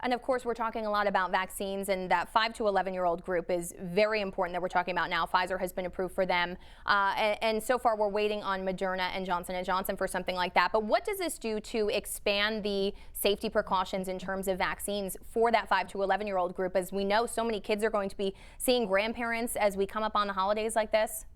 And of course, we're talking a lot about vaccines, and that 5 to 11-year-old group is very important that we're talking about now. Pfizer has been approved for them. And so far, we're waiting on Moderna and Johnson & Johnson for something like that. But what does this do to expand the safety precautions in terms of vaccines for that 5 to 11-year-old group? As we know, so many kids are going to be seeing grandparents as we come up on the holidays like this.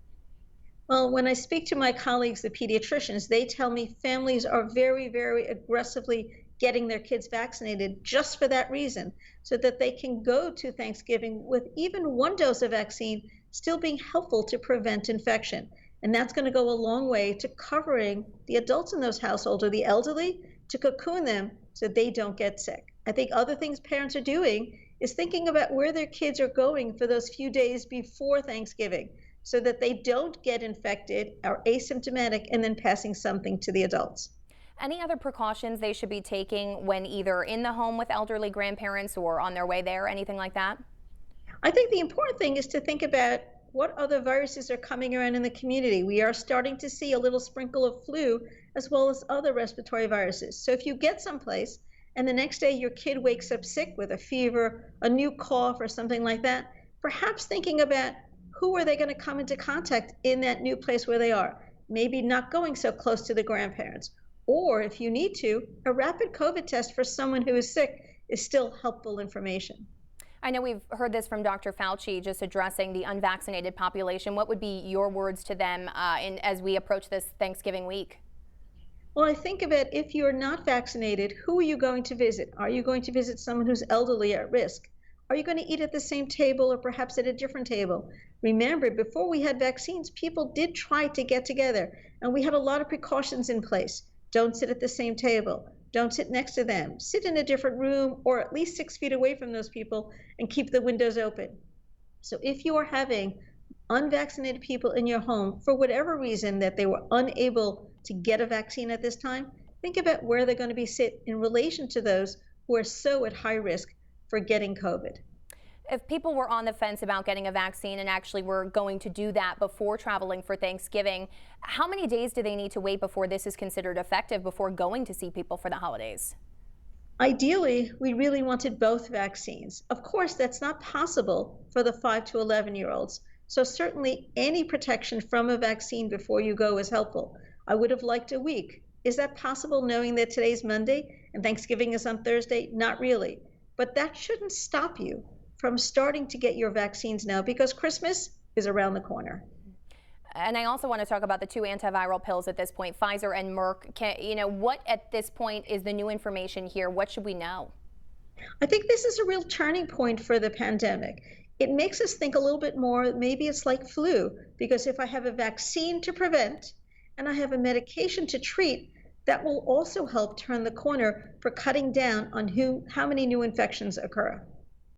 Well, when I speak to my colleagues, the pediatricians, they tell me families are very, very aggressively getting their kids vaccinated just for that reason, so that they can go to Thanksgiving with even one dose of vaccine still being helpful to prevent infection. And that's going to go a long way to covering the adults in those households or the elderly to cocoon them so they don't get sick. I think other things parents are doing is thinking about where their kids are going for those few days before Thanksgiving, so that they don't get infected, are asymptomatic, and then passing something to the adults. Any other precautions they should be taking when either in the home with elderly grandparents or on their way there, anything like that? I think the important thing is to think about what other viruses are coming around in the community. We are starting to see a little sprinkle of flu as well as other respiratory viruses. So if you get someplace and the next day your kid wakes up sick with a fever, a new cough, or something like that, perhaps thinking about who are they going to come into contact in that new place where they are. Maybe not going so close to the grandparents. Or if you need to, a rapid COVID test for someone who is sick is still helpful information. I know we've heard this from Dr. Fauci, just addressing the unvaccinated population. What would be your words to them as we approach this Thanksgiving week? Well, I think about if you're not vaccinated, who are you going to visit? Are you going to visit someone who's elderly at risk? Are you going to eat at the same table or perhaps at a different table? Remember, before we had vaccines, people did try to get together, and we had a lot of precautions in place. Don't sit at the same table. Don't sit next to them. Sit in a different room or at least 6 feet away from those people and keep the windows open. So if you are having unvaccinated people in your home for whatever reason that they were unable to get a vaccine at this time, think about where they're going to be sit in relation to those who are so at high risk for getting COVID. If people were on the fence about getting a vaccine and actually were going to do that before traveling for Thanksgiving, how many days do they need to wait before this is considered effective before going to see people for the holidays? Ideally, we really wanted both vaccines. Of course, that's not possible for the 5 to 11-year-olds. So certainly any protection from a vaccine before you go is helpful. I would have liked a week. Is that possible knowing that today's Monday and Thanksgiving is on Thursday? Not really. But that shouldn't stop you from starting to get your vaccines now, because Christmas is around the corner. And I also want to talk about the 2 antiviral pills at this point, Pfizer and Merck. What at this point is the new information here? What should we know? I think this is a real turning point for the pandemic. It makes us think a little bit more, maybe it's like flu, because if I have a vaccine to prevent and I have a medication to treat, that will also help turn the corner for cutting down on how many new infections occur.